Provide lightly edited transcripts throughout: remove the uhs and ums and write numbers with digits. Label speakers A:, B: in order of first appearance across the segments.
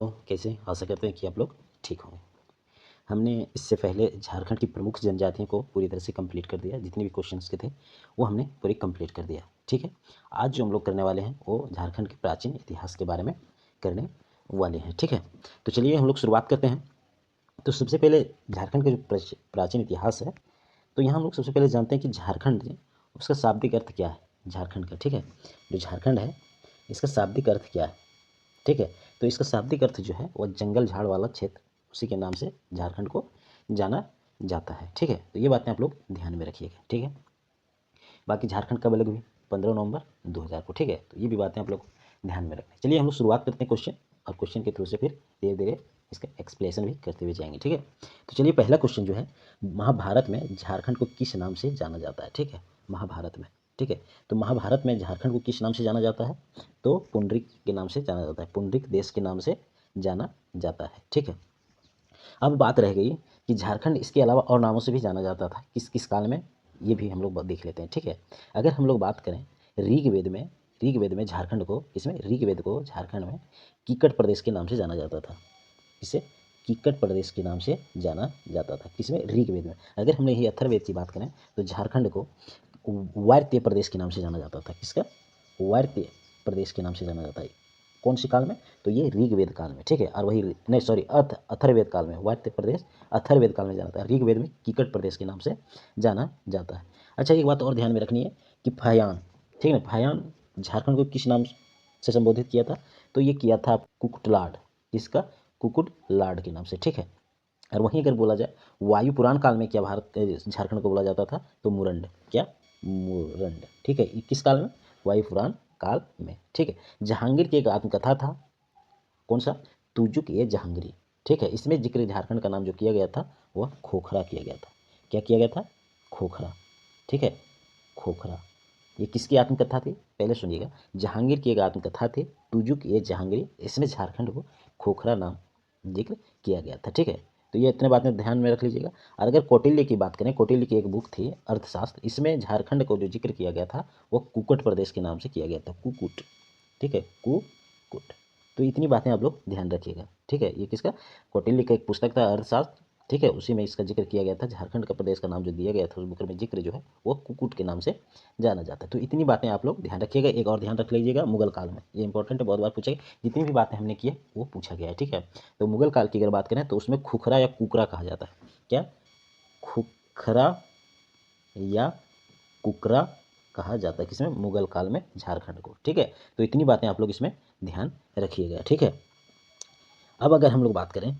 A: तो कैसे आशा करते हैं कि आप लोग ठीक होंगे। हमने इससे पहले झारखंड की प्रमुख जनजातियों को पूरी तरह से कंप्लीट कर दिया। जितने भी क्वेश्चंस के थे वो हमने पूरी कंप्लीट कर दिया। ठीक है, आज जो हम लोग करने वाले हैं वो झारखंड के प्राचीन इतिहास के बारे में करने वाले हैं। ठीक है, तो चलिए हम लोग शुरुआत करते हैं। तो सबसे पहले झारखंड का जो प्राचीन इतिहास है, तो यहाँ हम लोग सबसे पहले जानते हैं कि झारखंड उसका शाब्दिक अर्थ क्या है झारखंड का। ठीक है, जो झारखंड है इसका शाब्दिक अर्थ क्या है। ठीक है, तो इसका शाब्दिक अर्थ जो है वह जंगल झाड़ वाला क्षेत्र, उसी के नाम से झारखंड को जाना जाता है। ठीक है, तो ये बातें आप लोग ध्यान में रखिएगा। ठीक है, बाकी झारखंड कब अलग हुई? 15 नवंबर 2000 को। ठीक है, तो ये भी बातें आप लोग ध्यान में रखना। चलिए हम लोग शुरुआत करते हैं क्वेश्चन, और क्वेश्चन के थ्रू से फिर धीरे धीरे इसका एक्सप्लेनेशन भी करते हुए जाएंगे। ठीक है, तो चलिए पहला क्वेश्चन जो है, महाभारत में झारखंड को किस नाम से जाना जाता है? ठीक है, महाभारत में। ठीक है, तो महाभारत में झारखंड को किस नाम से जाना जाता है? तो पुंडरिक के नाम से जाना जाता है, पुंडरिक देश के नाम से जाना जाता है। ठीक है, अब बात रह गई कि झारखंड इसके अलावा और नामों से भी जाना जाता था किस किस काल में, ये भी हम लोग देख लेते हैं। ठीक है, अगर हम लोग बात करें ऋग्वेद में झारखंड को, इसमें ऋग्वेद को झारखंड में कीकट प्रदेश के नाम से जाना जाता था। इसे कीकट प्रदेश के नाम से जाना जाता था, किसमें? ऋग्वेद में। अगर हमने ये अथर्ववेद की बात करें तो झारखंड को वायव्य प्रदेश के नाम से जाना जाता था। किसका? वायव्य प्रदेश के नाम से जाना जाता है। कौन सी काल में? तो ये ऋग्वेद काल में। ठीक है, और वही नहीं सॉरी अथर्ववेद काल में, वायव्य प्रदेश अथर्ववेद काल में जाना था। ऋग्वेद में कीकट प्रदेश के नाम से जाना जाता है। अच्छा, एक बात और ध्यान में रखनी है कि फयान, ठीक है, फयान झारखंड को किस नाम से संबोधित किया था? तो ये किया था कुकुटलाड। किसका? कुकुटलाड के नाम से। ठीक है, और वहीं अगर बोला जाए वायु पुराण काल में क्या झारखंड को बोला जाता था? तो मुरंड। क्या? मुरंड। ठीक है, ये किस काल में? वायु पुराण काल में। ठीक है, जहांगीर की एक आत्मकथा था, कौन सा? तुजुक ए जहांगीरी। ठीक है, इसमें जिक्र झारखंड का नाम जो किया गया था वह खोखरा किया गया था। क्या किया गया था? खोखरा। ठीक है, खोखरा। ये किसकी आत्मकथा थी? पहले सुनिएगा, जहांगीर की एक आत्मकथा थी तुजुक ए जहांगीरी, इसमें झारखंड को खोखरा नाम जिक्र किया गया था। ठीक है, तो ये इतने बातें ध्यान में रख लीजिएगा। और अगर कौटिल्य की बात करें, कौटिल्य की एक बुक थी अर्थशास्त्र, इसमें झारखंड को जो जिक्र किया गया था वो कुकुट प्रदेश के नाम से किया गया था, कुकुट। ठीक है, कुकुट। तो इतनी बातें आप लोग ध्यान रखिएगा। ठीक है, ये किसका? कौटिल्य का एक पुस्तक था अर्थशास्त्र। ठीक है, उसी में इसका जिक्र किया गया था। झारखंड का प्रदेश का नाम जो दिया गया था उस बुक में जिक्र जो है वो कुकुट के नाम से जाना जाता है। तो इतनी बातें आप लोग ध्यान रखिएगा। एक और ध्यान रख लीजिएगा, मुगल काल में, ये इंपॉर्टेंट है, बहुत बार पूछेगा। जितनी भी बातें हमने की है वो पूछा गया है। ठीक है, तो मुगल काल की अगर बात करें तो उसमें खुखरा या कुकरा कहा जाता है। क्या? खुखरा या कुकरा कहा जाता है, किसमें? मुगल काल में झारखंड को। ठीक है, तो इतनी बातें आप लोग इसमें ध्यान रखिएगा। ठीक है, अब अगर हम लोग बात करें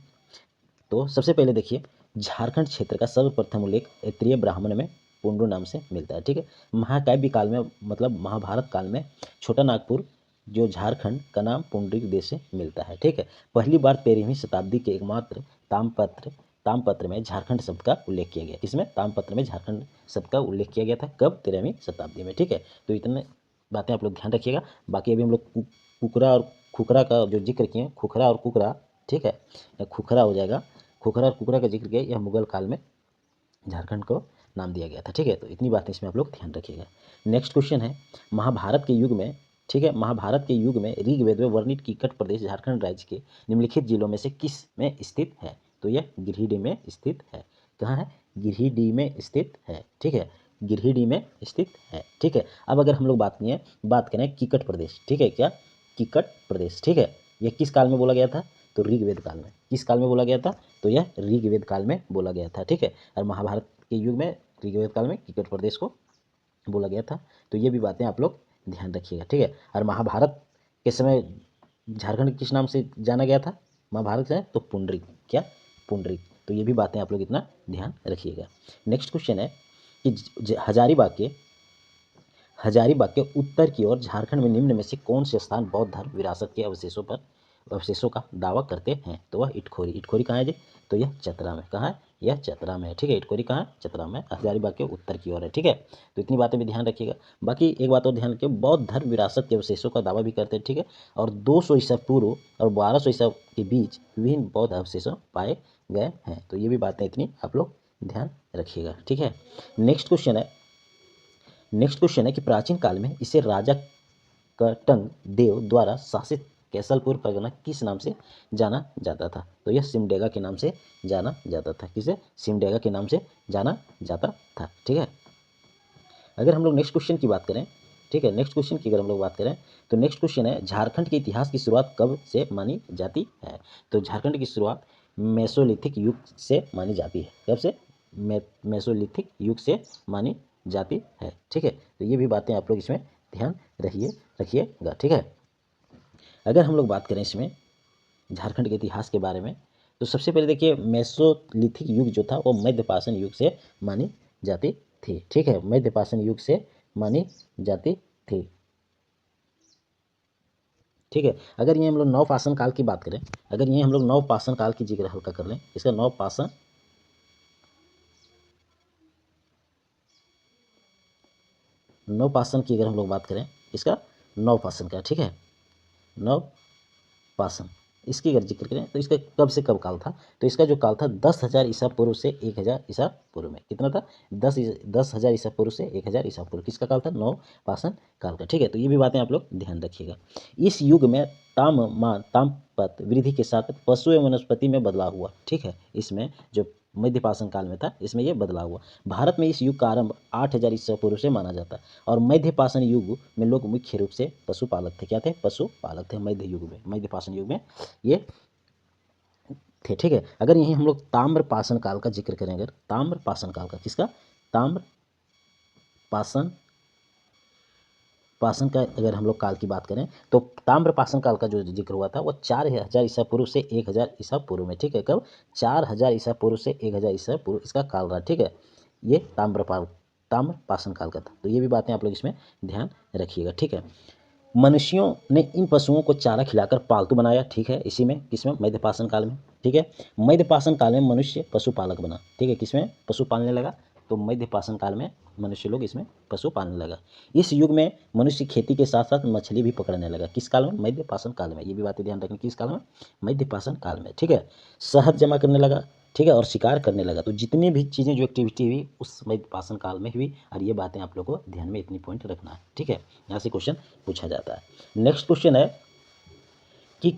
A: तो सबसे पहले देखिए, झारखंड क्षेत्र का सर्वप्रथम उल्लेख ऐत्रेय ब्राह्मण में पुंडू नाम से मिलता है। ठीक है, महाकाव्य काल में, मतलब महाभारत काल में, छोटा नागपुर जो झारखंड का नाम पुंडरीक देश से मिलता है। ठीक है, पहली बार 13वीं शताब्दी के एकमात्र ताम्रपत्र में झारखंड शब्द का उल्लेख किया गया। इसमें ताम्रपत्र में झारखंड शब्द का उल्लेख किया गया था, कब? 13वीं शताब्दी में। ठीक है, तो इतने बातें आप लोग ध्यान रखिएगा। बाकी अभी हम लोग कुकरा और खुखरा का जो जिक्र किए, खुखरा और कुकरा, ठीक है, या खुखरा हो जाएगा, खुखरा और कुकरा का जिक्र किया, यह मुगल काल में झारखंड को नाम दिया गया था। ठीक है, तो इतनी बातें इसमें आप लोग ध्यान रखिएगा। नेक्स्ट क्वेश्चन है, महाभारत के युग में, ठीक है, महाभारत के युग में ऋग्वेद में वर्णित कीकट प्रदेश झारखंड राज्य के निम्नलिखित जिलों में से किस में स्थित है? तो यह गिरिडीह में स्थित है। कहाँ है? गिरिडीह में स्थित है। ठीक है, गिरिडीह में स्थित है। ठीक है, अब अगर हम लोग बात करें कीकट प्रदेश, ठीक है, क्या? कीकट प्रदेश। ठीक है, यह किस काल में बोला गया था? तो ऋग्वेद काल में। किस काल में बोला गया था? तो यह ऋग्वेद काल में बोला गया था। ठीक है, और महाभारत के युग में ऋग्वेद काल में कीकट प्रदेश को बोला गया था। तो ये भी बातें आप लोग ध्यान रखिएगा। ठीक है, और महाभारत के समय झारखंड किस नाम से जाना गया था? महाभारत से तो पुंडरीक। क्या? पुंडरीक। तो ये भी बातें आप लोग इतना ध्यान रखिएगा। नेक्स्ट क्वेश्चन है कि हजारीबाग के उत्तर की ओर झारखंड में निम्न में से कौन से स्थान बौद्ध धर्म विरासत के अवशेषों का दावा करते हैं? तो वह इटखोरी। इटखोरी कहाँ है जी? तो यह चतरा में। कहाँ है? यह चतरा में है। ठीक है, इटखोरी कहाँ है? चतरा में। हजारीबाग के उत्तर की ओर है। ठीक है, तो इतनी बातें भी ध्यान रखिएगा। बाकी एक बात और ध्यान रखिए, बौद्ध धर्म विरासत के अवशेषों का दावा भी करते हैं। ठीक है, और 200 ईसा पूर्व और 1200 ईसा के बीच विभिन्न बौद्ध अवशेषों पाए गए हैं। तो ये भी बातें इतनी आप लोग ध्यान रखिएगा। ठीक है, नेक्स्ट क्वेश्चन है कि प्राचीन काल में इसे राजा कटंग देव द्वारा शासित कैसलपुर परगना किस नाम से जाना जाता था? तो यह सिमडेगा के नाम से जाना जाता था। किसे? सिमडेगा के नाम से जाना जाता था। ठीक है, अगर हम लोग नेक्स्ट क्वेश्चन की बात करें, ठीक है, नेक्स्ट क्वेश्चन की अगर हम लोग बात करें तो नेक्स्ट क्वेश्चन है झारखंड के इतिहास की शुरुआत कब से मानी जाती है? तो झारखंड की शुरुआत मेसोलिथिक युग से मानी जाती है। कब से? मेसोलिथिक युग से मानी जाती है। ठीक है, तो ये भी बातें आप लोग इसमें ध्यान रखिएगा। ठीक है, अगर हम लोग बात करें इसमें झारखंड के इतिहास के बारे में तो सबसे पहले देखिए मेसोलिथिक युग जो था वो मध्यपाषाण युग से मानी जाती थी। ठीक है, मध्यपाषाण युग से मानी जाती थी। ठीक है, अगर ये हम लोग नवपाषाण काल की बात करें, अगर ये हम लोग नवपाषाण काल की जिक्र हल्का कर लें, इसका नवपाषाण की अगर हम लोग बात करें, इसका नवपाषाण का, ठीक है, नवपाषाण इसकी अगर जिक्र करें तो इसका कब से कब काल था? तो इसका जो काल था 10,000 ईसा पूर्व से 1,000 ईसा पूर्व में। कितना था? 10,000 ईसा पूर्व से 1,000 ईसा पूर्व। किसका काल था? नवपाषाण काल का। ठीक है, तो ये भी बातें आप लोग ध्यान रखिएगा। इस युग में तामपत वृद्धि के साथ पशु एवं वनस्पति में बदलाव हुआ। ठीक है, इसमें जो मध्यपाषाण काल में था इसमें यह बदलाव हुआ। भारत में इस युग का आरंभ 8,000 ईसा पूर्व से माना जाता है और मध्यपाषाण युग में लोग मुख्य रूप से पशुपालक थे। क्या थे? पशुपालक थे मध्यपाषाण युग में ये थे। ठीक है, अगर यहीं हम लोग ताम्रपाषाण काल का जिक्र करें, अगर ताम्रपाषाण काल का, किसका? ताम्रपाषाण का अगर हम लोग काल की बात करें तो ताम्रपाषाण काल का जो जिक्र हुआ था वो 4,000 ईसा पूर्व से 1,000 ईसा पूर्व में। ठीक है, कब? 4,000 ईसा पूर्व से 1,000 ईसा पूर्व इसका काल रहा। ठीक है, ये ताम्रपाषाण काल का था। तो ये भी बातें आप लोग इसमें ध्यान रखिएगा। ठीक है, मनुष्यों ने इन पशुओं को चारा खिलाकर पालतू बनाया। ठीक है, इसी में किसमें? मध्यपाषाण काल में। ठीक है, मध्यपाषाण काल में मनुष्य पशुपालक बना। ठीक है, किसमें? पशु पालने लगा। तो मध्यपाषाण काल में मनुष्य लोग इसमें पशु पालने लगा। इस युग में मनुष्य खेती के साथ साथ मछली भी पकड़ने लगा। किस काल में? मध्यपाषाण काल में। ये भी बातें ध्यान रखनी। किस काल में? मध्यपाषाण काल में। ठीक है, शहद जमा करने लगा। ठीक है, और शिकार करने लगा। तो जितनी भी चीज़ें जो एक्टिविटी हुई उस मध्यपाषाण काल में हुई और ये बातें आप लोग को ध्यान में इतनी पॉइंट रखना है। ठीक है, यहाँ से क्वेश्चन पूछा जाता है। नेक्स्ट क्वेश्चन है कि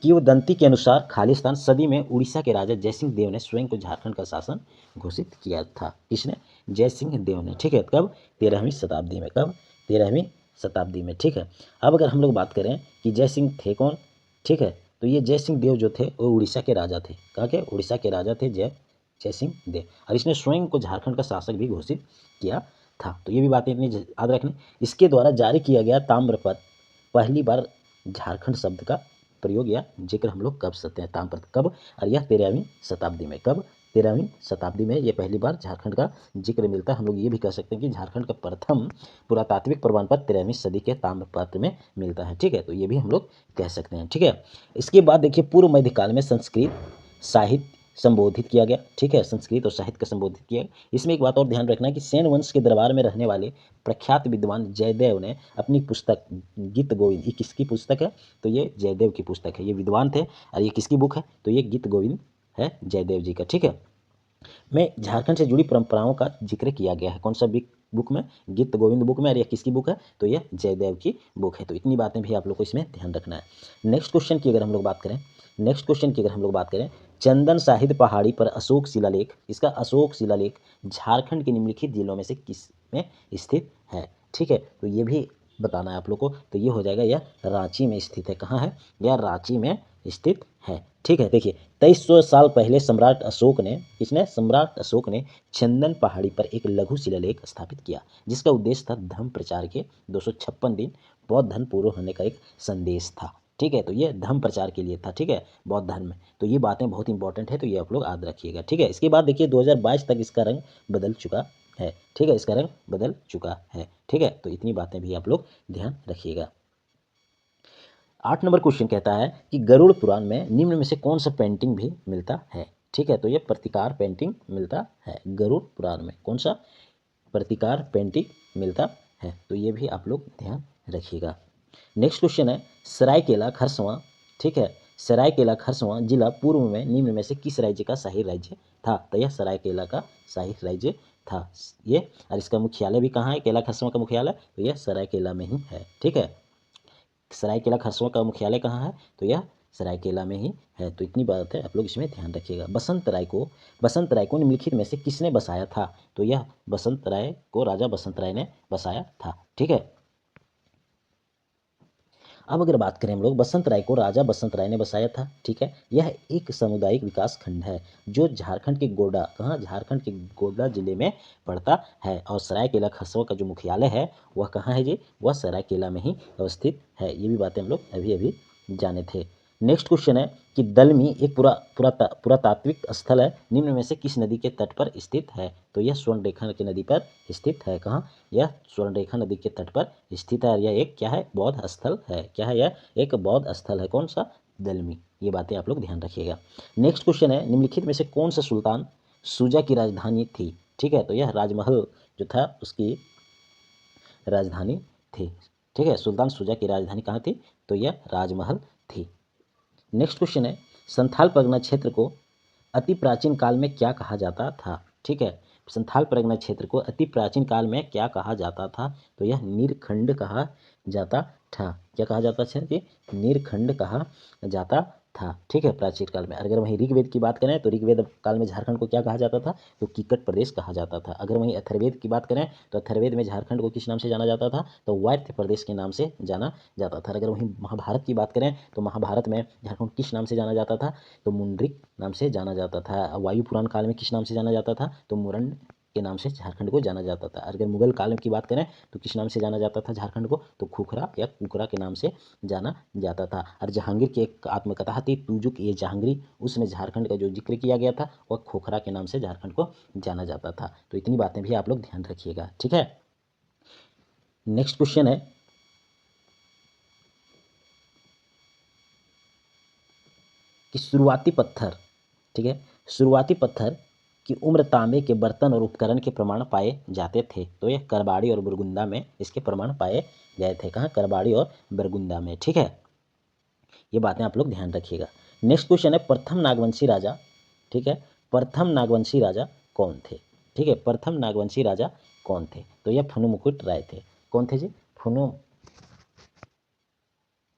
A: किंवदंती के अनुसार खालिस्तान सदी में उड़ीसा के राजा जयसिंह देव ने स्वयं को झारखंड का शासन घोषित किया था। किसने? जयसिंह देव ने। ठीक है, कब? 13वीं शताब्दी में। कब? 13वीं शताब्दी में। ठीक है, अब अगर हम लोग बात करें कि जयसिंह थे कौन, ठीक है, तो ये जयसिंह देव जो थे वो उड़ीसा के राजा थे। कहाँ के? उड़ीसा के राजा थे जयसिंह देव, और इसने स्वयं को झारखंड का शासक भी घोषित किया था। तो ये भी बातें इतनी याद रखनी। इसके द्वारा जारी किया गया ताम्रपत्र पहली बार झारखंड शब्द का प्रयोग या जिक्र हम लोग कर सकते हैं। ताम्रपत्र कब? और यह 13वीं शताब्दी में। कब? 13वीं शताब्दी में ये पहली बार झारखंड का जिक्र मिलता है। हम लोग ये भी कह सकते हैं कि झारखंड का प्रथम पुरातात्विक प्रमाण पत्र 13वीं सदी के ताम्रपत्र में मिलता है। ठीक है, तो ये भी हम लोग कह सकते हैं। ठीक है, इसके बाद देखिए पूर्व मध्यकाल में संस्कृत साहित्य संबोधित किया गया। ठीक है, संस्कृत और साहित्य का संबोधित किया गया। इसमें एक बात और ध्यान रखना है कि सेन वंश के दरबार में रहने वाले प्रख्यात विद्वान जयदेव ने अपनी पुस्तक गीत गोविंद, ये किसकी पुस्तक है? तो ये जयदेव की पुस्तक है। ये विद्वान थे और ये किसकी बुक है? तो ये गीत गोविंद है जयदेव जी का। ठीक है, में झारखंड से जुड़ी परंपराओं का जिक्र किया गया है। कौन सा बुक में? गीत गोविंद बुक में। और यह किसकी बुक है? तो यह जयदेव की बुक है। तो इतनी बातें भी आप लोग को इसमें ध्यान रखना है। नेक्स्ट क्वेश्चन की अगर हम लोग बात करें, चंदन साहित्य पहाड़ी पर अशोक शिलालेख, इसका अशोक शिलालेख झारखंड के निम्नलिखित जिलों में से किस में स्थित है? ठीक है, तो ये भी बताना है आप लोग को। तो ये हो जाएगा यह रांची में स्थित है। कहाँ है? यह रांची में स्थित है। ठीक है, देखिए 2300 साल पहले सम्राट अशोक ने चंदन पहाड़ी पर एक लघु शिलालेख स्थापित किया जिसका उद्देश्य था धर्म प्रचार के 256 दिन बौद्ध धर्म पूर्ण होने का एक संदेश था। ठीक है, तो ये धर्म प्रचार के लिए था। ठीक है, बौद्ध धर्म में। तो ये बातें बहुत इंपॉर्टेंट है, तो ये आप लोग याद रखिएगा। ठीक है, इसके बाद देखिए 2022 तक इसका रंग बदल चुका है। ठीक है, इसका रंग बदल चुका है। ठीक है, तो इतनी बातें भी आप लोग ध्यान रखिएगा। 8 नंबर क्वेश्चन कहता है कि गरुड़ पुराण में निम्न में से कौन सा पेंटिंग भी मिलता है? ठीक है, तो ये प्रतिकार पेंटिंग मिलता है। गरुड़ पुराण में कौन सा प्रतिकार पेंटिंग मिलता है? तो ये भी आप लोग ध्यान रखिएगा। नेक्स्ट क्वेश्चन है सरायकेला खरसावां। ठीक है, सरायकेला खरसावां जिला पूर्व में निम्न में से किस राज्य का शाही राज्य था? तो यह सरायकेला का शाही राज्य था ये। और इसका मुख्यालय भी कहाँ है? केला खरसावां का मुख्यालय तो यह सरायकेला में ही है। ठीक है, सरायकेला खरसवां का मुख्यालय कहाँ है? तो यह सरायकेला में ही है। तो इतनी बात है, आप लोग इसमें ध्यान रखिएगा। बसंत राय को निम्नलिखित में से किसने बसाया था? तो यह बसंत राय को राजा बसंत राय ने बसाया था। ठीक है, अब अगर बात करें हम लोग, बसंत राय को राजा बसंत राय ने बसाया था। ठीक है, यह एक सामुदायिक विकास खंड है जो झारखंड के गोड्डा, कहाँ? झारखंड के गोड्डा जिले में पड़ता है। और सरायकेला खरसवां का जो मुख्यालय है वह कहाँ है जी? वह सरायकेला में ही अवस्थित है। ये भी बातें हम लोग अभी अभी जाने थे। नेक्स्ट क्वेश्चन है कि दलमी एक पुरातात्विक स्थल है, निम्न में से किस नदी के तट पर स्थित है? तो यह स्वर्णरेखा की नदी पर स्थित है। कहाँ? यह स्वर्णरेखा नदी के तट पर स्थित है। यह एक क्या है? बौद्ध स्थल है। क्या है? यह एक बौद्ध स्थल है। कौन सा? दलमी। ये बातें आप लोग ध्यान रखिएगा। नेक्स्ट क्वेश्चन है, निम्नलिखित में से कौन सा सुल्तान शुजा की राजधानी थी? ठीक है, तो यह राजमहल जो था उसकी राजधानी थी। ठीक है, सुल्तान शुजा की राजधानी कहाँ थी? तो यह राजमहल थी। नेक्स्ट क्वेश्चन है, संथाल परगना क्षेत्र को अति प्राचीन काल में क्या कहा जाता था? ठीक है, संथाल परगना क्षेत्र को अति प्राचीन काल में क्या कहा जाता था? तो यह नीरखंड कहा जाता था। क्या कहा जाता था कि? नीरखंड कहा जाता था। ठीक है, प्राचीन काल में। अगर वहीं ऋग्वेद की बात करें तो ऋग्वेद काल में झारखंड को क्या कहा जाता था? तो कीकट प्रदेश कहा जाता था। अगर वहीं अथर्ववेद की बात करें तो अथर्ववेद में झारखंड को किस नाम से जाना जाता था? तो वायव्य प्रदेश के नाम से जाना जाता था। अगर वहीं महाभारत की बात करें तो महाभारत में झारखंड किस नाम से जाना जाता था? तो मुंड्रिक नाम से जाना जाता था। वायु पुराण काल में किस नाम से जाना जाता था? तो मुरंड के नाम से झारखंड को जाना जाता था। अगर मुगल काल की बात करें तो किस नाम से जाना जाता था झारखंड को? तो खुखरा या कुकरा के नाम से जाना जाता था। और जहांगीर की एक आत्मकथा थी तुजुक ये जहांगीरी, उसमें झारखंड का जो जिक्र किया गया था वह खोखरा के नाम से झारखंड को जाना जाता था। तो इतनी बातें भी आप लोग ध्यान रखिएगा। ठीक है, नेक्स्ट क्वेश्चन है कि शुरुआती पत्थर, ठीक है, शुरुआती पत्थर की उम्र तांबे के बर्तन और उपकरण के प्रमाण पाए जाते थे। तो यह करबाड़ी और बुरगुंदा में इसके प्रमाण पाए गए थे। कहाँ? करबाड़ी और बुरगुंदा में। ठीक है, ये बातें आप लोग ध्यान रखिएगा। नेक्स्ट क्वेश्चन है, प्रथम नागवंशी राजा, ठीक है, प्रथम नागवंशी राजा कौन थे? ठीक है, प्रथम नागवंशी राजा कौन थे? तो यह फनु मुकुट राय थे। कौन थे जी?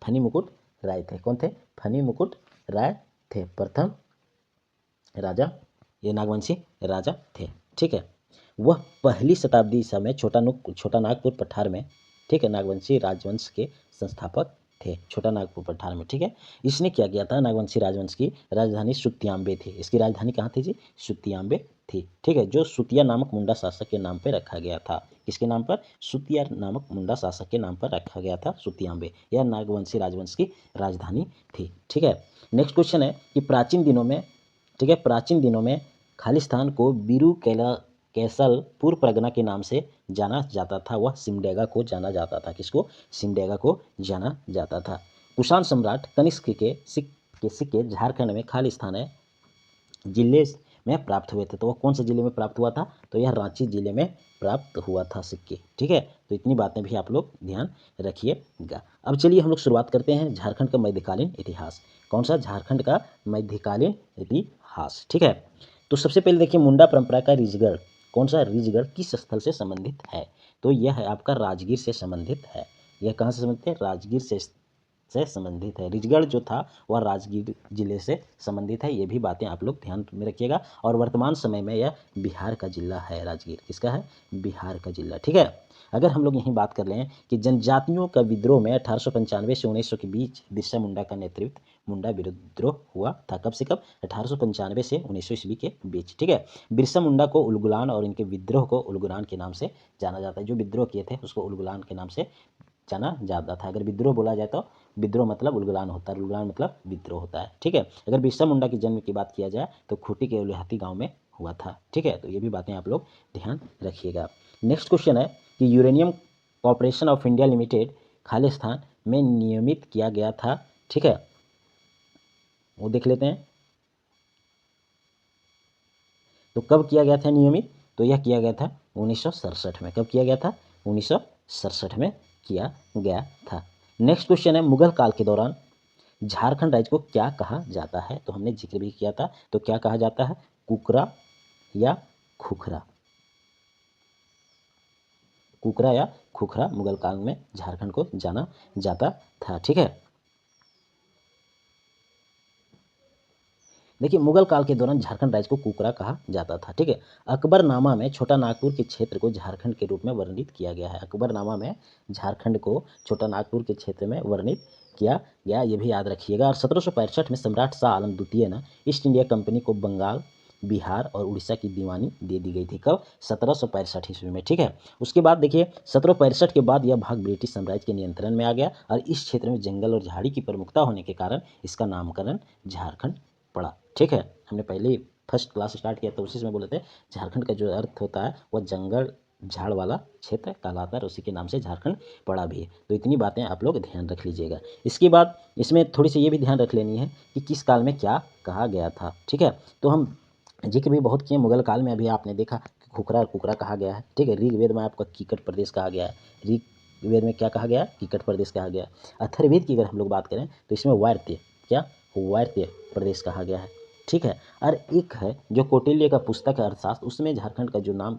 A: फनी मुकुट राय थे। कौन थे? फनी मुकुट राय थे प्रथम राजा, ये नागवंशी राजा थे। ठीक है, वह पहली शताब्दी ईसा में छोटा नागपुर पठार में, ठीक है, नागवंशी राजवंश के संस्थापक थे। छोटा नागपुर पठार में। ठीक है, इसने क्या किया था? नागवंशी राजवंश की राजधानी सुत्तियाम्बे थी। इसकी राजधानी कहाँ थी जी? सुत्तियाम्बे थी। ठीक है, जो सुतिया नामक मुंडा शासक के नाम पर रखा गया था। किसके नाम पर? सुतिया नामक मुंडा शासक के नाम पर रखा गया था सुत्तियाम्बे। यह नागवंशी राजवंश की राजधानी थी। ठीक है, नेक्स्ट क्वेश्चन है कि प्राचीन दिनों में, ठीक है, प्राचीन दिनों में खालिस्तान को बीरू कैसल पूर्व परगना के नाम से जाना जाता था। वह सिमडेगा को जाना जाता था। किसको? सिमडेगा को जाना जाता था। कुषाण सम्राट कनिष्क के सिक्के झारखंड में खालिस्तान जिले में प्राप्त हुए थे। तो वह कौन से जिले में प्राप्त हुआ था? तो यह रांची जिले में प्राप्त हुआ था सिक्के। ठीक है, तो इतनी बातें भी आप लोग ध्यान रखिएगा। अब चलिए हम लोग शुरुआत करते हैं झारखंड का मध्यकालीन इतिहास। कौन सा? झारखंड का मध्यकालीन इतिहास। ठीक है, तो सबसे पहले देखिए मुंडा परंपरा का रिजगढ़। कौन सा? रिजगढ़ किस स्थल से संबंधित है? तो यह है आपका राजगीर से संबंधित है। यह कहाँ से संबंधित है? राजगीर से संबंधित है। रिजगढ़ जो था वह राजगीर जिले से संबंधित है। ये भी बातें आप लोग ध्यान में रखिएगा। और वर्तमान समय में यह बिहार का जिला है। राजगीर किसका है? बिहार का जिला। ठीक है, अगर हम लोग यहीं बात कर लें कि जनजातियों का विद्रोह में 1895 से 1900 के बीच बिरसा मुंडा का नेतृत्व मुंडा विद्रोह हुआ था। कब से कब? 1895 से 1900 ईस्वी के बीच। ठीक है, बिरसा मुंडा को उलगुलान और इनके विद्रोह को उलगुलान के नाम से जाना जाता है। जो विद्रोह किए थे उसको उलगुलान के नाम से जाना जाता था। अगर विद्रोह बोला जाए तो विद्रोह मतलब उलगुलान होता है, उलगुलान मतलब विद्रोह होता है। ठीक है, अगर बिरसा मुंडा के जन्म की बात किया जाए तो खूंटी के उलिहाती गांव में हुआ था। ठीक है, तो ये भी बातें आप लोग ध्यान रखिएगा। नेक्स्ट क्वेश्चन है कि uranium corporation of India limited Khalistan में नियमित किया गया था। ठीक है, वो देख लेते हैं। तो कब किया गया था नियमित? तो यह किया गया था 1967 में। कब किया गया था? 1967 में किया गया था। नेक्स्ट क्वेश्चन है, मुगल काल के दौरान झारखंड राज्य को क्या कहा जाता है? तो हमने जिक्र भी किया था। तो क्या कहा जाता है? कुकरा या खुखरा। कुकरा या खुखरा मुगल काल में झारखंड को जाना जाता था। ठीक है, देखिए मुगल काल के दौरान झारखंड राज्य को कुकरा कहा जाता था। ठीक है, अकबरनामा में छोटा नागपुर के क्षेत्र को झारखंड के रूप में वर्णित किया गया है। अकबरनामा में झारखंड को छोटा नागपुर के क्षेत्र में वर्णित किया गया, ये भी याद रखिएगा। और 1765 में सम्राट शाह आलम द्वितीय ने ईस्ट इंडिया कंपनी को बंगाल, बिहार और उड़ीसा की दीवानी दे दी गई थी। कब? 1765 ईस्वी में। ठीक है, उसके बाद देखिए 1765 के बाद यह भाग ब्रिटिश साम्राज्य के नियंत्रण में आ गया और इस क्षेत्र में जंगल और झाड़ी की प्रमुखता होने के कारण इसका नामकरण झारखंड पड़ा। ठीक है, हमने पहले ही फर्स्ट क्लास स्टार्ट किया तो उसी में बोले थे झारखंड का जो अर्थ होता है वह जंगल झाड़ वाला क्षेत्र कहलाता है और उसी के नाम से झारखंड पड़ा भी है। तो इतनी बातें आप लोग ध्यान रख लीजिएगा। इसके बाद इसमें थोड़ी सी ये भी ध्यान रख लेनी है कि किस काल में क्या कहा गया था। ठीक है, तो हम जिक्र भी बहुत किए मुगल काल में, अभी आपने देखा कि खुखरा और कुकरा कहा गया है। ठीक है, ऋग्वेद में आपका कीकट प्रदेश कहा गया है। ऋग्वेद में क्या कहा गया? कीकट प्रदेश कहा गया। अथर्ववेद की अगर हम लोग बात करें तो इसमें वार्त्य, क्या? वार्त्य प्रदेश कहा गया है। ठीक है, और एक है जो कौटिल्य का पुस्तक है अर्थशास्त्र, उसमें झारखंड का जो नाम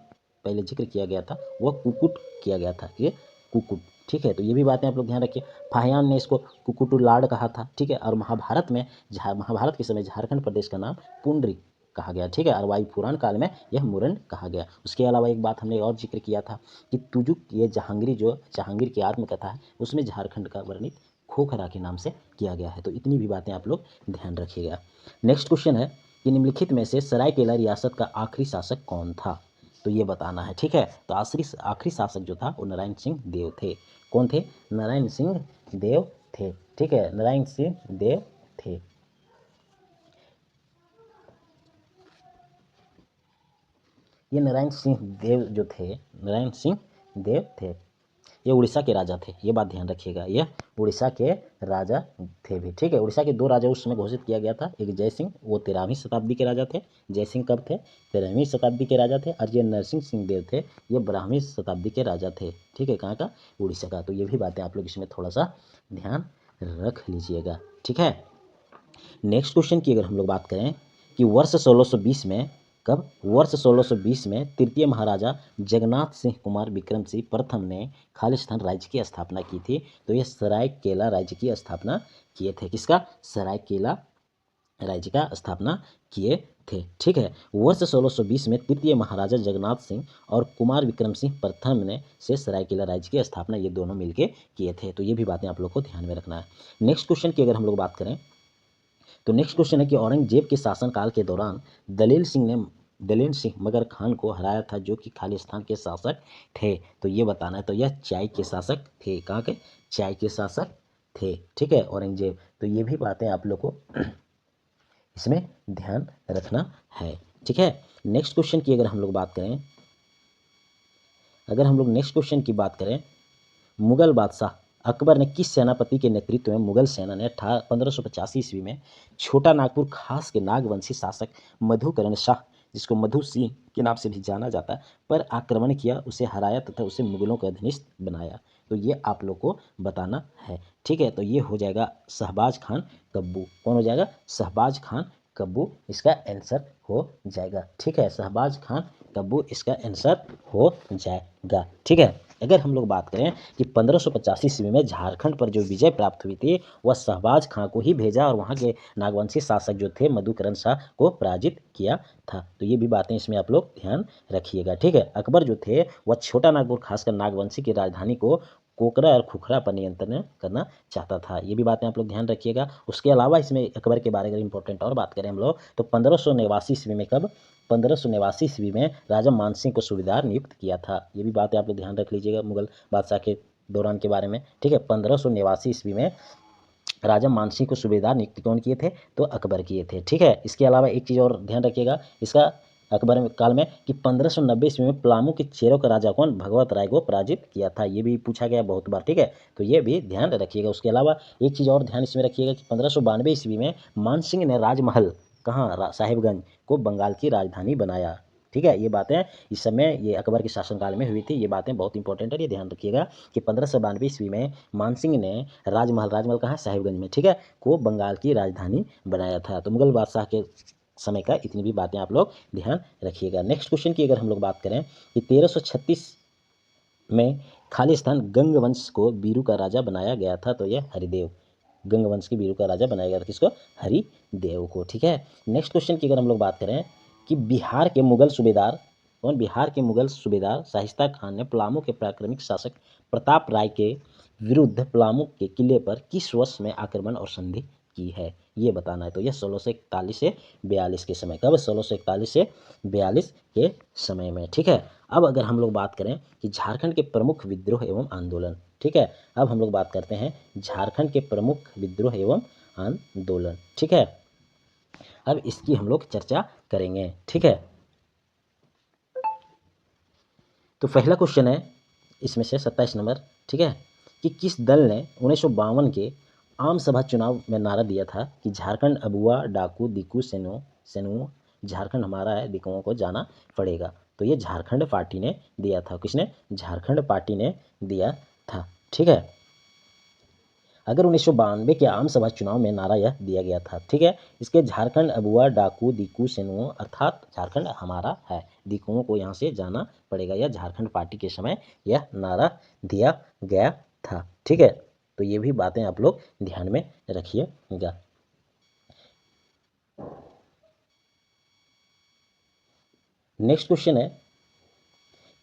A: पहले जिक्र किया गया था वह कुकुट किया गया था, ये कुकुट। ठीक है, तो ये भी बातें आप लोग ध्यान रखिए। फाहियान ने इसको कुकुटुलाड कहा था। ठीक है, और महाभारत में महाभारत के समय झारखंड प्रदेश का नाम पुंडरिक कहा गया। ठीक है, और वायु पुराण काल में यह मुरन कहा गया। उसके अलावा एक बात हमने और जिक्र किया था कि तुजुक, ये जहांगीर की आत्मकथा है, उसमें झारखंड का वर्णित खोखरा के नाम से किया गया है। तो इतनी भी बातें आप लोग ध्यान रखिएगा। नेक्स्ट क्वेश्चन है कि निम्नलिखित में से सरायकेला रियासत का आखिरी शासक कौन था? तो ये बताना है। ठीक है, तो आखिरी शासक जो था वो नारायण सिंह देव थे। कौन थे? नारायण सिंह देव थे। ठीक है, नारायण सिंह देव थे। ये नारायण सिंह देव जो थे, नारायण सिंह देव थे, ये उड़ीसा के राजा थे। ये बात ध्यान रखिएगा, ये उड़ीसा के राजा थे भी। ठीक है, उड़ीसा के दो राजा उस समय घोषित किया गया था। एक जय सिंह, वो 13वीं शताब्दी के राजा थे। जय सिंह कब थे? 13वीं शताब्दी के राजा थे। और ये नरसिंह सिंह देव थे, ये 12वीं शताब्दी के राजा थे। ठीक है, कहाँ का? उड़ीसा का। तो ये भी बातें आप लोग इसमें थोड़ा सा ध्यान रख लीजिएगा। ठीक है, नेक्स्ट क्वेश्चन की अगर हम लोग बात करें कि वर्ष 1620 में, कब? वर्ष 1620 में तृतीय महाराजा जगन्नाथ सिंह कुमार विक्रम सिंह प्रथम ने खालिस्तान राज्य की स्थापना की थी। तो ये सरायकेला राज्य की स्थापना किए थे। किसका? सरायकेला राज्य का स्थापना किए थे। ठीक है, वर्ष 1620 में तृतीय महाराजा जगन्नाथ सिंह और कुमार विक्रम सिंह प्रथम ने से सरायकेला राज्य की स्थापना ये दोनों मिलके किए थे। तो ये भी बातें आप लोग को ध्यान में रखना है। नेक्स्ट क्वेश्चन की अगर हम लोग बात करें तो नेक्स्ट क्वेश्चन है कि औरंगजेब के शासनकाल के दौरान दलील सिंह मगर खान को हराया था, जो कि खालिस्तान के शासक थे। तो ये बताना है। तो यह चाय के शासक थे। कहाँ के? चाय के शासक थे। ठीक है, औरंगजेब। तो ये भी बातें आप लोग को इसमें ध्यान रखना है। ठीक है, नेक्स्ट क्वेश्चन की अगर हम लोग बात करें मुगल बादशाह अकबर ने किस सेनापति के नेतृत्व में मुगल सेना ने 1585 ईस्वी में छोटा नागपुर खास के नागवंशी शासक मधुकरण शाह, जिसको मधु सिंह के नाम से भी जाना जाता है, पर आक्रमण किया, उसे हराया तथा उसे मुगलों का अधीनस्थ बनाया? तो ये आप लोग को बताना है। ठीक है, तो ये हो जाएगा शहबाज खान कब्बू। कौन हो जाएगा? शहबाज खान कब्बू इसका आंसर हो जाएगा। ठीक है, शहबाज खान कब्बू इसका आंसर हो जाएगा। ठीक है, अगर हम लोग बात करें कि 1585 ईस्वी में झारखंड पर जो विजय प्राप्त हुई थी वह शहबाज खां को ही भेजा और वहाँ के नागवंशी शासक जो थे मधुकरण शाह को पराजित किया था। तो ये भी बातें इसमें आप लोग ध्यान रखिएगा। ठीक है, अकबर जो थे वह छोटा नागपुर खासकर नागवंशी की राजधानी को कोकरा और खुखरा पर नियंत्रण करना चाहता था। ये भी बातें आप लोग ध्यान रखिएगा। उसके अलावा इसमें अकबर के बारे में इंपॉर्टेंट और बात करें हम लोग तो 1589 ईस्वी में, कब? 1589 ईस्वी में राजा मानसिंह को सूबेदार नियुक्त किया था। ये भी बातें आप लोग ध्यान रख लीजिएगा मुगल बादशाह के दौरान के बारे में। ठीक है, 1589 ईस्वी में राजा मानसिंह को सूबेदार नियुक्त कौन किए थे? तो अकबर किए थे। ठीक है, इसके अलावा एक चीज़ और ध्यान रखिएगा इसका अकबर काल में कि 1590 ईस्वी में पलामू के चेरों का राजा कौन? भगवत राय को पराजित किया था। ये भी पूछा गया बहुत बार। ठीक है, तो ये भी ध्यान रखिएगा। उसके अलावा एक चीज़ और ध्यान इसमें रखिएगा कि 1592 ईस्वी में मानसिंह ने राजमहल, कहाँ? साहिबगंज को बंगाल की राजधानी बनाया। ठीक है, ये बातें इस समय ये अकबर के शासनकाल में हुई थी। ये बातें बहुत इंपॉर्टेंट है, ये ध्यान रखिएगा कि 1592 ईस्वी में मानसिंह ने राजमहल कहाँ? साहिबगंज में, ठीक है, को बंगाल की राजधानी बनाया था। तो मुगल बादशाह के समय का इतनी भी बातें आप लोग ध्यान रखिएगा। नेक्स्ट क्वेश्चन की अगर हम लोग बात करें कि में खाली स्थान गंग वंश को बीरू का राजा बनाया गया था, तो यह हरिदेव। गंग वंश के बीरू का राजा बनाया गया था किसको? हरिदेव को। ठीक है। नेक्स्ट क्वेश्चन की अगर हम लोग बात करें कि बिहार के मुगल सूबेदार कौन? बिहार के मुगल सूबेदार शाइस्ता खान ने पलामू के पराक्रमिक शासक प्रताप राय के विरुद्ध पलामू के किले पर किस वर्ष में आक्रमण और संधि की है, ये बताना है। तो यह 1641 से 42 के समय। कब? 1641 से 42 के समय में। ठीक है। अब अगर हम लोग बात करें कि झारखंड के प्रमुख विद्रोह एवं आंदोलन। ठीक है। अब हम लोग बात करते हैं झारखंड के प्रमुख विद्रोह एवं आंदोलन। ठीक है। अब इसकी हम लोग चर्चा करेंगे। ठीक है। तो पहला क्वेश्चन है इसमें से 27 नंबर। ठीक है, कि किस दल ने 1952 के आम सभा चुनाव में नारा दिया था कि झारखंड अबुआ डाकू दिकू सेनुओं, झारखंड हमारा है, दिकुओं को जाना पड़ेगा। तो ये झारखंड पार्टी ने दिया था। किसने? झारखंड पार्टी ने दिया था। ठीक है। अगर 1992 के आम सभा चुनाव में नारा यह दिया गया था। ठीक है। इसके झारखंड अबुआ डाकू दिकू सेनुओं अर्थात झारखंड हमारा है, दिकुओं को यहाँ से जाना पड़ेगा, यह झारखंड पार्टी के समय यह नारा दिया गया था। ठीक है। तो ये भी बातें आप लोग ध्यान में रखिएगा। नेक्स्ट क्वेश्चन है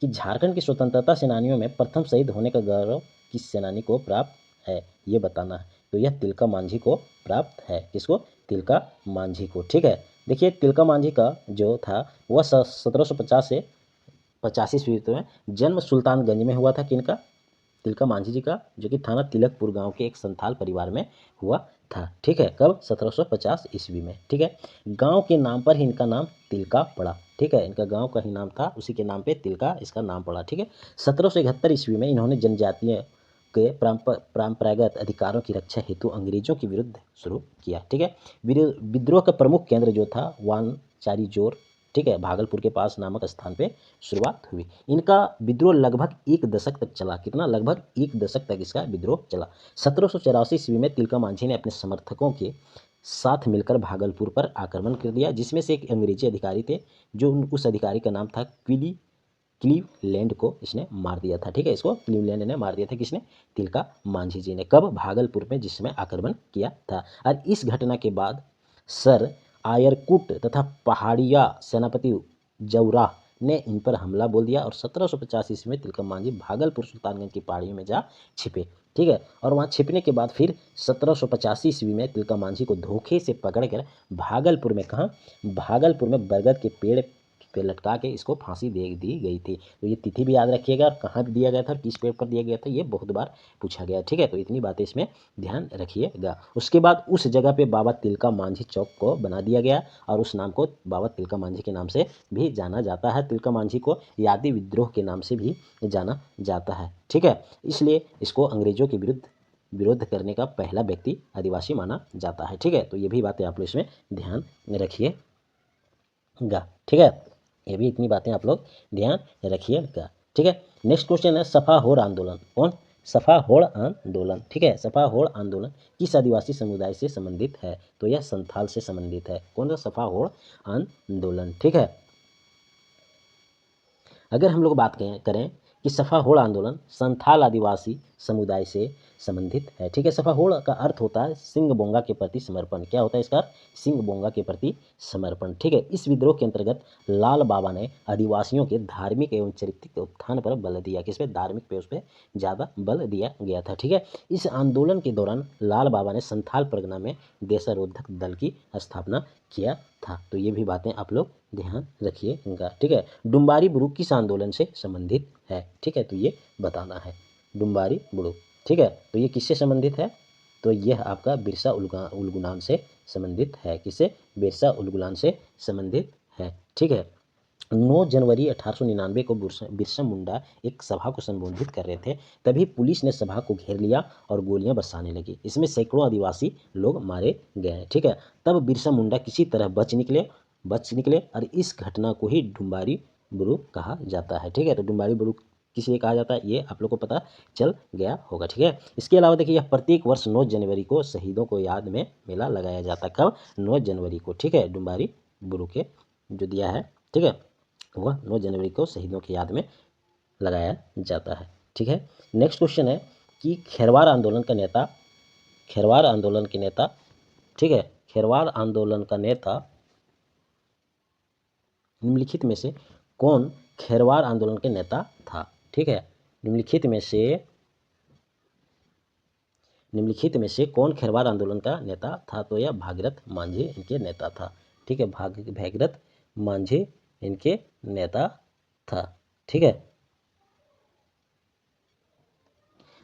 A: कि झारखंड के स्वतंत्रता सेनानियों में प्रथम शहीद होने का गौरव किस सेनानी को प्राप्त है, ये बताना है। तो यह तिलका मांझी को प्राप्त है। किसको? तिलका मांझी को। ठीक है। देखिए तिलका मांझी का जो था वह 1750 से 85 ईस्वी में जन्म सुल्तानगंज में हुआ था। किनका? तिलका मांझी जी का, जो कि थाना तिलकपुर गांव के एक संथाल परिवार में हुआ था। ठीक है। कब? 1750 ईस्वी में। ठीक है। गांव के नाम पर ही इनका नाम तिलका पड़ा। ठीक है। इनका गांव का ही नाम था, उसी के नाम पे तिलका इसका नाम पड़ा। ठीक है। 1771 ईस्वी में इन्होंने जनजातीय के परंपरागत अधिकारों की रक्षा हेतु अंग्रेजों के विरुद्ध शुरू किया। ठीक है। विद्रोह का प्रमुख केंद्र जो था वानचारी जोर, ठीक है, भागलपुर के पास नामक स्थान पे शुरुआत हुई। इनका विद्रोह लगभग 1 दशक तक चला। कितना? लगभग 1 दशक तक इसका विद्रोह चला। 1784 ईस्वी में तिलका मांझी ने अपने समर्थकों के साथ मिलकर भागलपुर पर आक्रमण कर दिया, जिसमें से एक अंग्रेजी अधिकारी थे, जो उस अधिकारी का नाम था क्लीवलैंड को इसने मार दिया था। ठीक है। इसको क्लीवलैंड ने मार दिया था। किसने? तिलका मांझी जी ने। कब? भागलपुर में, जिसमें आक्रमण किया था। और इस घटना के बाद सर आयरकुट तथा पहाड़िया सेनापति जौरा ने इन पर हमला बोल दिया और 1750 ईस्वी में तिलका मांझी भागलपुर सुल्तानगंज की पहाड़ियों में जा छिपे। ठीक है। और वहाँ छिपने के बाद फिर 1785 ईस्वी में तिलका मांझी को धोखे से पकड़कर भागलपुर में, कहाँ? भागलपुर में बरगद के पेड़ पे लटका के इसको फांसी दे दी गई थी। तो ये तिथि भी याद रखिएगा और कहाँ दिया गया था, किस पेड़ पर दिया गया था, ये बहुत बार पूछा गया। ठीक है। तो इतनी बातें इसमें ध्यान रखिएगा। उसके बाद उस जगह पे बाबा तिलका मांझी चौक को बना दिया गया और उस नाम को बाबा तिलका मांझी के नाम से भी जाना जाता है। तिलका मांझी को यादी विद्रोह के नाम से भी जाना जाता है। ठीक है। इसलिए इसको अंग्रेजों के विरोध करने का पहला व्यक्ति आदिवासी माना जाता है। ठीक है। तो ये भी बातें आप लोग इसमें ध्यान रखिएगा। ठीक है। ये भी इतनी बातें आप लोग ध्यान रखिएगा। ठीक है। नेक्स्ट क्वेश्चन है सफा होड़ आंदोलन। कौन? सफा होड़ आंदोलन। ठीक है। सफा होड़ आंदोलन किस आदिवासी समुदाय से संबंधित है? तो यह संथाल से संबंधित है। कौन सा? सफा होड़ आंदोलन। ठीक है। अगर हम लोग बात करें कि सफा होड़ आंदोलन संथाल आदिवासी समुदाय से संबंधित है। ठीक है। सफा होड़ का अर्थ होता है सिंह बोंगा के प्रति समर्पण। क्या होता है इसका? सिंह बोंगा के प्रति समर्पण। ठीक है। इस विद्रोह के अंतर्गत लाल बाबा ने आदिवासियों के धार्मिक एवं चारित्रिक उत्थान पर बल दिया। किस पे? धार्मिक पे उस पर ज़्यादा बल दिया गया था। ठीक है। इस आंदोलन के दौरान लाल बाबा ने संथाल परगना में देशारोधक दल की स्थापना किया था। तो ये भी बातें आप लोग ध्यान रखिएगा। ठीक है। डुम्बारी बुड़ू किस आंदोलन से संबंधित है? ठीक है। तो ये बताना है। डुम्बारी बुड़ू। ठीक है। तो ये किससे संबंधित है? तो यह आपका बिरसा उलगुलान से संबंधित है। किससे? बिरसा उलगुलान से संबंधित है। ठीक है। 9 जनवरी 1899 को बिरसा मुंडा एक सभा को संबोधित कर रहे थे, तभी पुलिस ने सभा को घेर लिया और गोलियां बरसाने लगी। इसमें सैकड़ों आदिवासी लोग मारे गए। ठीक है। तब बिरसा मुंडा किसी तरह बच निकले और इस घटना को ही डुम्बारी बुड़ू कहा जाता है। ठीक है। तो डुम्बारी बुड़ू किस लिए कहा जाता है, ये आप लोग को पता चल गया होगा। ठीक है। इसके अलावा देखिए यह प्रत्येक वर्ष 9 जनवरी को शहीदों को याद में मेला लगाया जाता है। कब? 9 जनवरी को। ठीक है। डुम्बारी बुड़ू के जो दिया है, ठीक है, वह 9 जनवरी को शहीदों की याद में लगाया जाता है। ठीक है। नेक्स्ट क्वेश्चन है कि खेरवार आंदोलन का नेता, खेरवार आंदोलन के नेता, ठीक है, खेरवार आंदोलन का नेता निम्नलिखित में से कौन खेरवार आंदोलन के नेता था? ठीक है, निम्नलिखित में से कौन खेरवार आंदोलन का नेता था? तो यह भागीरथ मांझी इनके नेता था। ठीक है, भागीरथ मांझी इनके नेता था। ठीक है,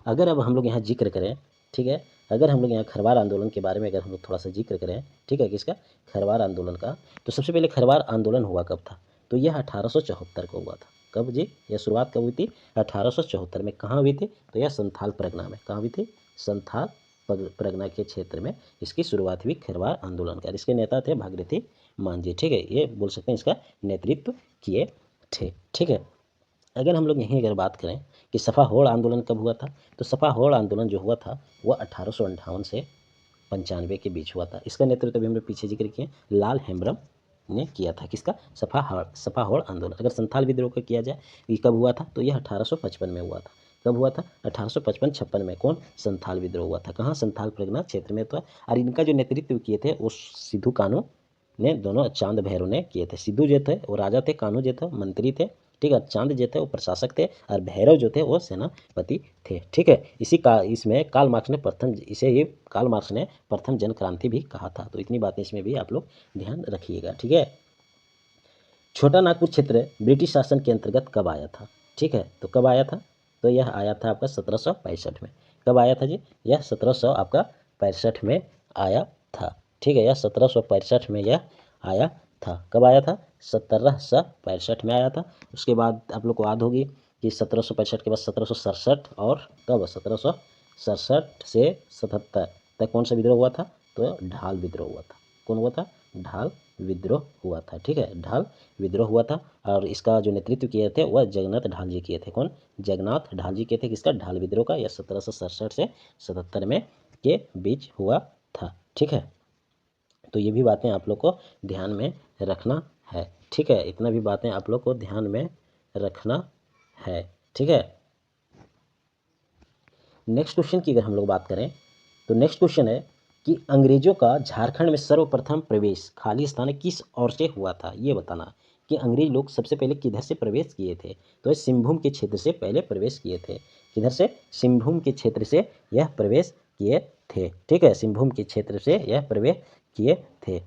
A: अगर अब हम लोग यहाँ जिक्र करें, ठीक है, अगर हम लोग यहाँ खरवार आंदोलन के बारे में अगर हम लोग थोड़ा सा जिक्र करें, ठीक है, किसका? खरवार आंदोलन का। तो सबसे पहले खरवार आंदोलन हुआ कब था? तो यह 1874 को हुआ था। कब जी? यह शुरुआत कब हुई थी? 1874 में। कहाँ हुई थी? तो यह संथाल परगना में। कहाँ हुई थी? संथाल परगना के क्षेत्र में इसकी शुरुआत हुई खरवार आंदोलन का। इसके नेता थे भागीरथी मांझी। ठीक है, ये बोल सकते हैं इसका नेतृत्व किए थे। ठीक है, अगर हम लोग यहीं अगर बात करें कि सफा होड़ आंदोलन कब हुआ था, तो सफा होड़ आंदोलन जो हुआ था वह 1858 से 95 के बीच हुआ था। इसका नेतृत्व भी हम लोग पीछे जिक्र किए, लाल हेम्ब्रम ने किया था। किसका? सफा होड़ आंदोलन। अगर संथाल विद्रोह का किया जाए ये कब हुआ था, तो यह 1855 में हुआ था। कब हुआ था? 1855-56 में। कौन? संथाल विद्रोह हुआ था। कहाँ? संथाल परगना क्षेत्र में था। और इनका जो नेतृत्व किए थे वो सिद्धू कान्हू ने, दोनों चांद भैरव ने किए थे। सिद्धू जो थे वो राजा थे, कान्हू जो थे मंत्री थे, ठीक है, चांद जो थे वो प्रशासक थे, और भैरव जो थे वो सेनापति थे। ठीक है, इसमें कार्ल मार्क्स ने प्रथम जन क्रांति भी कहा था। तो इतनी बातें इसमें भी आप लोग ध्यान रखिएगा। ठीक है, छोटा नागपुर क्षेत्र ब्रिटिश शासन के अंतर्गत कब आया था? ठीक है, तो कब आया था? तो यह आया था आपका 1765 में। कब आया था जी? यह 1765 में आया था। ठीक है, यह 1765 में यह आया था। कब आया था? 1765 में आया था। उसके बाद आप लोग को याद होगी कि 1765 के बाद 1767 और कब? 1767 से 77 तक कौन सा विद्रोह हुआ था? तो ढाल विद्रोह हुआ था। कौन हुआ था? ढाल विद्रोह हुआ था। ठीक है, ढाल विद्रोह हुआ था, और इसका जो नेतृत्व किए थे वह जगन्नाथ ढाल जी किए थे। कौन? जगन्नाथ ढाल जी किए थे। किसका? ढाल विद्रोह का। यह 1767 से 77 में के बीच हुआ था। ठीक है, तो ये भी बातें आप लोग को ध्यान में रखना है। ठीक है, इतना भी बातें आप लोग को ध्यान में रखना है। ठीक है, नेक्स्ट क्वेश्चन की अगर हम लोग बात करें तो नेक्स्ट क्वेश्चन है कि अंग्रेजों का झारखंड में सर्वप्रथम प्रवेश खाली स्थान किस ओर से हुआ था? ये बताना कि अंग्रेज लोग सबसे पहले किधर से प्रवेश किए थे? तो सिंहभूम के क्षेत्र से पहले प्रवेश किए थे। किधर से? सिंहभूम के क्षेत्र से यह प्रवेश किए थे। ठीक है, सिंहभूम के क्षेत्र से यह प्रवेश किए थे।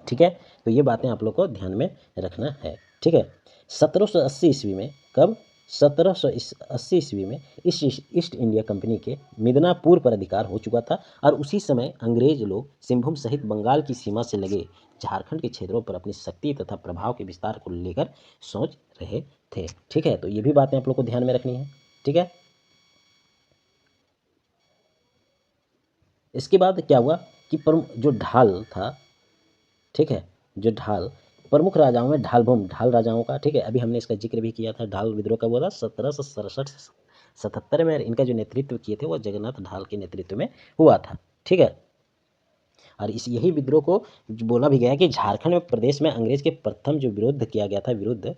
A: ठीक है, तो ये बातें आप लोग को ध्यान में रखना है। ठीक है, 1780 ईस्वी में, कब? 1780 ईस्वी में ईस्ट इंडिया कंपनी के मिदनापुर पर अधिकार हो चुका था, और उसी समय अंग्रेज लोग सिंहभूम सहित बंगाल की सीमा से लगे झारखंड के क्षेत्रों पर अपनी शक्ति तथा प्रभाव के विस्तार को लेकर सोच रहे थे। ठीक है, तो ये भी बातें आप लोग को ध्यान में रखनी है। ठीक है, इसके बाद क्या हुआ कि जो ढाल था, ठीक है, जो ढाल प्रमुख राजाओं में ढाल राजाओं का, ठीक है, अभी हमने इसका जिक्र भी किया था। ढाल विद्रोह कब हुआ था? 1767 से 77 में। इनका जो नेतृत्व किए थे वो जगन्नाथ ढाल के नेतृत्व में हुआ था। ठीक है, और यही विद्रोह को बोला भी गया कि झारखंड में प्रदेश में अंग्रेज के प्रथम जो विरोध किया गया था,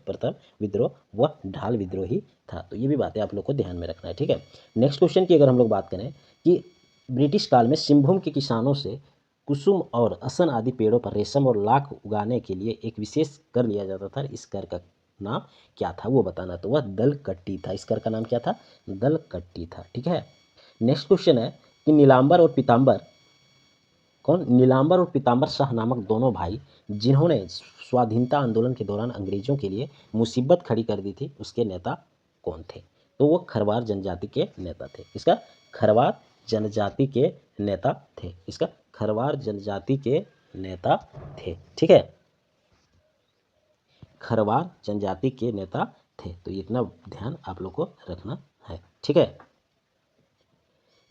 A: प्रथम विद्रोह, वह ढाल विद्रोह ही था। तो ये भी बातें आप लोग को ध्यान में रखना है। ठीक है, नेक्स्ट क्वेश्चन की अगर हम लोग बात करें कि ब्रिटिश काल में सिंहभूम के किसानों से कुसुम और असन आदि पेड़ों पर रेशम और लाख उगाने के लिए एक विशेष कर लिया जाता था। इस कर का नाम क्या था वो बताना। तो वह दल कट्टी था। इस कर का नाम क्या था? दल कट्टी था। ठीक है, नेक्स्ट क्वेश्चन है कि नीलांबर और पीताम्बर, कौन? नीलांबर और पीताम्बर शाह नामक दोनों भाई जिन्होंने स्वाधीनता आंदोलन के दौरान अंग्रेजों के लिए मुसीबत खड़ी कर दी थी, उसके नेता कौन थे? तो वो खरवार जनजाति के नेता थे। इसका? खरवार जनजाति के नेता थे। इसका? खरवार जनजाति के नेता थे। ठीक है, खरवार जनजाति के नेता थे। तो इतना ध्यान आप लोग को रखना है। ठीक है,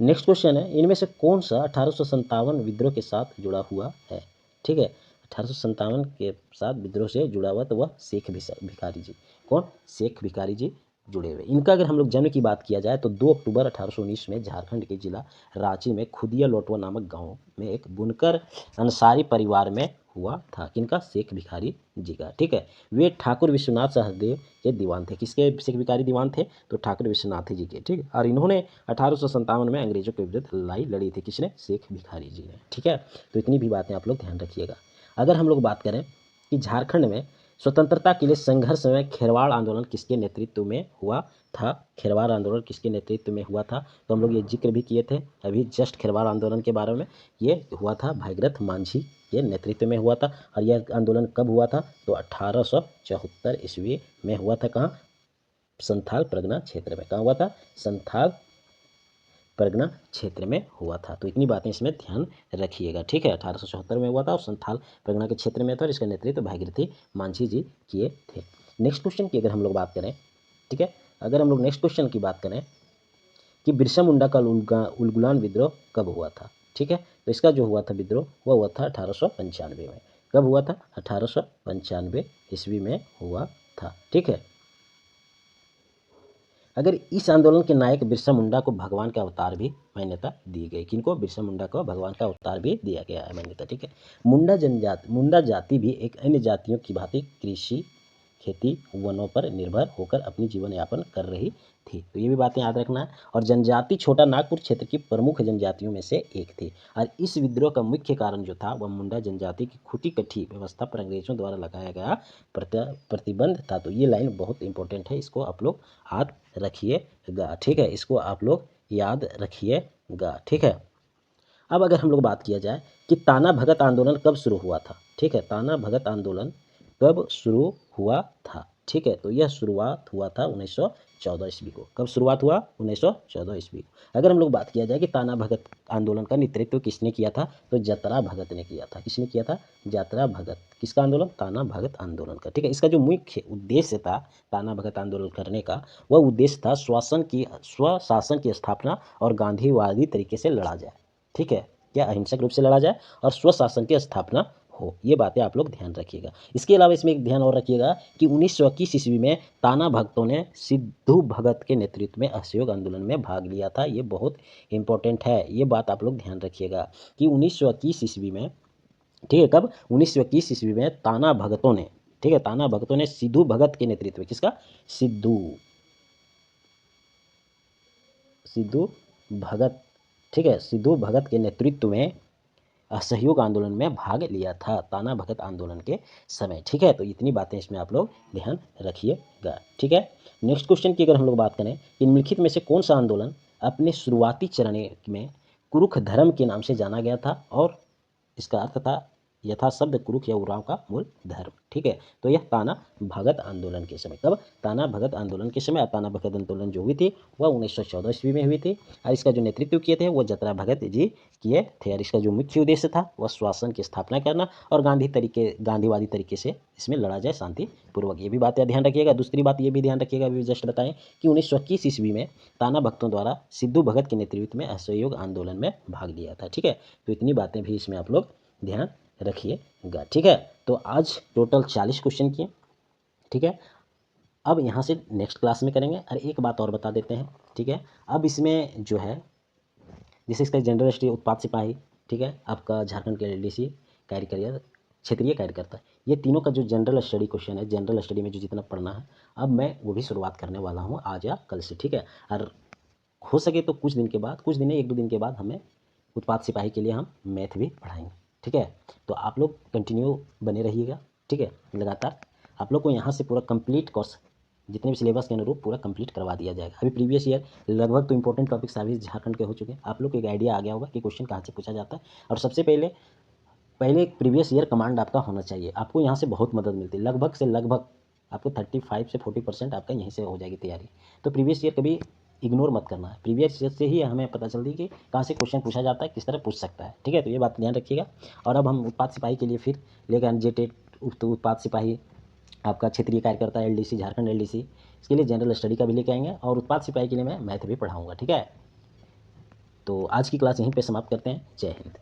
A: नेक्स्ट क्वेश्चन है, इनमें से कौन सा 1857 विद्रोह के साथ जुड़ा हुआ है? ठीक है, 1857 के साथ विद्रोह से जुड़ा हुआ तो वह शेख भिखारी जी। कौन? शेख भिखारी जी जुड़े हुए। इनका अगर हम लोग जन्म की बात किया जाए तो 2 अक्टूबर 1819 में झारखंड के जिला रांची में खुदिया लोटवा नामक गांव में एक बुनकर अंसारी परिवार में हुआ था। किनका? शेख भिखारी जी का। ठीक है, वे ठाकुर विश्वनाथ सहदेव के दीवान थे। किसके शेख भिखारी दीवान थे? तो ठाकुर विश्वनाथ जी के। ठीक है, और इन्होंने 1857 में अंग्रेजों के विरुद्ध लड़ाई लड़ी थी। किसने? शेख भिखारी जी ने। ठीक है, तो इतनी भी बातें आप लोग ध्यान रखिएगा। अगर हम लोग बात करें कि झारखंड में स्वतंत्रता के लिए संघर्ष में खेरवाड़ आंदोलन किसके नेतृत्व में हुआ था? खेरवाड़ आंदोलन किसके नेतृत्व में हुआ था? तो हम लोग ये जिक्र भी किए थे अभी जस्ट खेरवाड़ आंदोलन के बारे में। ये हुआ था भागीरथ मांझी के नेतृत्व में हुआ था। और यह आंदोलन कब हुआ था? तो 1874 ईस्वी में हुआ था। कहाँ? संथाल परगना क्षेत्र में। कहाँ हुआ था? संथाल परगना क्षेत्र में हुआ था। तो इतनी बातें इसमें ध्यान रखिएगा। ठीक है, 1874 में हुआ था और संथाल परगना के क्षेत्र में था और इसका नेतृत्व भागीरथी मांझी जी किए थे। नेक्स्ट क्वेश्चन की अगर हम लोग बात करें, ठीक है, अगर हम लोग नेक्स्ट क्वेश्चन की बात करें कि बिरसा मुंडा का उलगुलान विद्रोह कब हुआ था? ठीक है, तो इसका जो हुआ था विद्रोह वह हुआ था 1895 में। कब हुआ था? 1895 ईस्वी में हुआ था। ठीक है, अगर इस आंदोलन के नायक बिरसा मुंडा को भगवान का अवतार भी मान्यता दी गई। किनको? बिरसा मुंडा को भगवान का अवतार भी दिया गया है मान्यता। ठीक है, मुंडा जाति भी एक अन्य जातियों की भांति कृषि, खेती, वनों पर निर्भर होकर अपनी जीवन यापन कर रही थी। तो ये भी बातें याद रखना है। और जनजाति छोटा नागपुर क्षेत्र की प्रमुख जनजातियों में से एक थी। और इस विद्रोह का मुख्य कारण जो था वह मुंडा जनजाति की खूटी कठी व्यवस्था पर अंग्रेजों द्वारा लगाया गया प्रतिबंध था। तो ये लाइन बहुत इंपॉर्टेंट है, इसको आप लोग याद रखिएगा। ठीक है, इसको आप लोग याद रखिएगा। ठीक है, अब अगर हम लोग बात किया जाए कि ताना भगत आंदोलन कब शुरू हुआ था? ठीक है, ताना भगत आंदोलन कब शुरू हुआ था? ठीक है, तो यह शुरुआत हुआ था 1914 ईस्वी को। कब शुरुआत हुआ? 1914 ईस्वी को। अगर हम लोग बात किया जाए कि ताना भगत आंदोलन का नेतृत्व किसने किया था? तो जतरा भगत ने किया था। किसने किया था? जतरा भगत। किसका आंदोलन? ताना भगत आंदोलन का। ठीक है, इसका जो मुख्य उद्देश्य था ताना भगत आंदोलन करने का, वह उद्देश्य था स्वशासन की स्थापना और गांधीवादी तरीके से लड़ा जाए। ठीक है, क्या अहिंसक रूप से लड़ा जाए और स्वशासन की स्थापना हो। ये बातें आप लोग ध्यान रखिएगा। इसके अलावा इसमें एक ध्यान और रखिएगा कि 1921 ईस्वी में ताना भगतों ने सिद्धू भगत के नेतृत्व में असहयोग आंदोलन में भाग लिया था। ये बहुत इंपॉर्टेंट है, ये बात आप लोग ध्यान रखिएगा कि 1921 ईस्वी में, ठीक है, कब? 1921 ईस्वी में ताना भगतों ने, ठीक है, ताना भगतों ने सिद्धू भगत के नेतृत्व में, किसका? सिद्धू भगत, ठीक है, सिद्धू भगत के नेतृत्व में असहयोग आंदोलन में भाग लिया था ताना भगत आंदोलन के समय। ठीक है, तो इतनी बातें इसमें आप लोग ध्यान रखिएगा। ठीक है, नेक्स्ट क्वेश्चन की अगर हम लोग बात करें, निम्नलिखित में से कौन सा आंदोलन अपने शुरुआती चरण में कुरुख धर्म के नाम से जाना गया था और इसका अर्थ था यथा शब्द कुरुख या उराव का मूल धर्म। ठीक है, तो यह ताना भगत आंदोलन के समय। कब? ताना भगत आंदोलन के समय। ताना भगत आंदोलन जो हुई थी वह 1914 ईस्वी में हुई थी और इसका जो नेतृत्व किए थे वो जतरा भगत जी किए थे। और इसका जो मुख्य उद्देश्य था वह शासन की स्थापना करना और गांधीवादी तरीके से इसमें लड़ा जाए शांतिपूर्वक। ये भी बातें ध्यान रखिएगा। दूसरी बात ये भी ध्यान रखिएगा, अभी जस्ट बताएं कि 1921 ईस्वी में ताना भक्तों द्वारा सिद्धू भगत के नेतृत्व में असहयोग आंदोलन में भाग लिया था। ठीक है, तो इतनी बातें भी इसमें आप लोग ध्यान रखिएगा। ठीक है, तो आज टोटल 40 क्वेश्चन किए। ठीक है, अब यहाँ से नेक्स्ट क्लास में करेंगे। और एक बात और बता देते हैं, ठीक है, अब इसमें जो है जैसे इसका जनरल स्टडी उत्पाद सिपाही, ठीक है, आपका झारखंड के LDC कार्य करियर क्षेत्रीय कार्यकर्ता, ये तीनों का जो जनरल स्टडी क्वेश्चन है, जनरल स्टडी में जो जितना पढ़ना है अब मैं वो भी शुरुआत करने वाला हूँ आज या कल से। ठीक है, और हो सके तो कुछ दिन के बाद, कुछ दिन 1-2 दिन के बाद हमें उत्पाद सिपाही के लिए हम मैथ भी पढ़ाएंगे। ठीक है, तो आप लोग कंटिन्यू बने रहिएगा। ठीक है, लगातार आप लोग को यहाँ से पूरा कंप्लीट कोर्स जितने भी सिलेबस के अनुरूप पूरा कंप्लीट करवा दिया जाएगा। अभी प्रीवियस ईयर लगभग तो इंपॉर्टेंट टॉपिक सभी झारखंड के हो चुके हैं। आप लोग को एक आइडिया आ गया होगा कि क्वेश्चन कहाँ से पूछा जाता है। और सबसे पहले एक प्रीवियस ईयर कमांड आपका होना चाहिए। आपको यहाँ से बहुत मदद मिलती है, लगभग से लगभग आपको 35 से 40% आपका यहीं से हो जाएगी तैयारी। तो प्रीवियस ईयर कभी इग्नोर मत करना है। प्रीवियस ईयर से ही हमें पता चलती है कि कहाँ से क्वेश्चन पूछा जाता है, किस तरह पूछ सकता है। ठीक है, तो ये बात ध्यान रखिएगा। और अब हम उत्पाद सिपाही के लिए फिर लेकर जेटेट उत्पाद सिपाही, आपका क्षेत्रीय कार्यकर्ता LDC झारखंड LDC, इसके लिए जनरल स्टडी का भी लेके आएंगे और उत्पाद सिपाही के लिए मैं मैथ भी पढ़ाऊँगा। ठीक है, तो आज की क्लास यहीं पर समाप्त करते हैं। जय हिंद।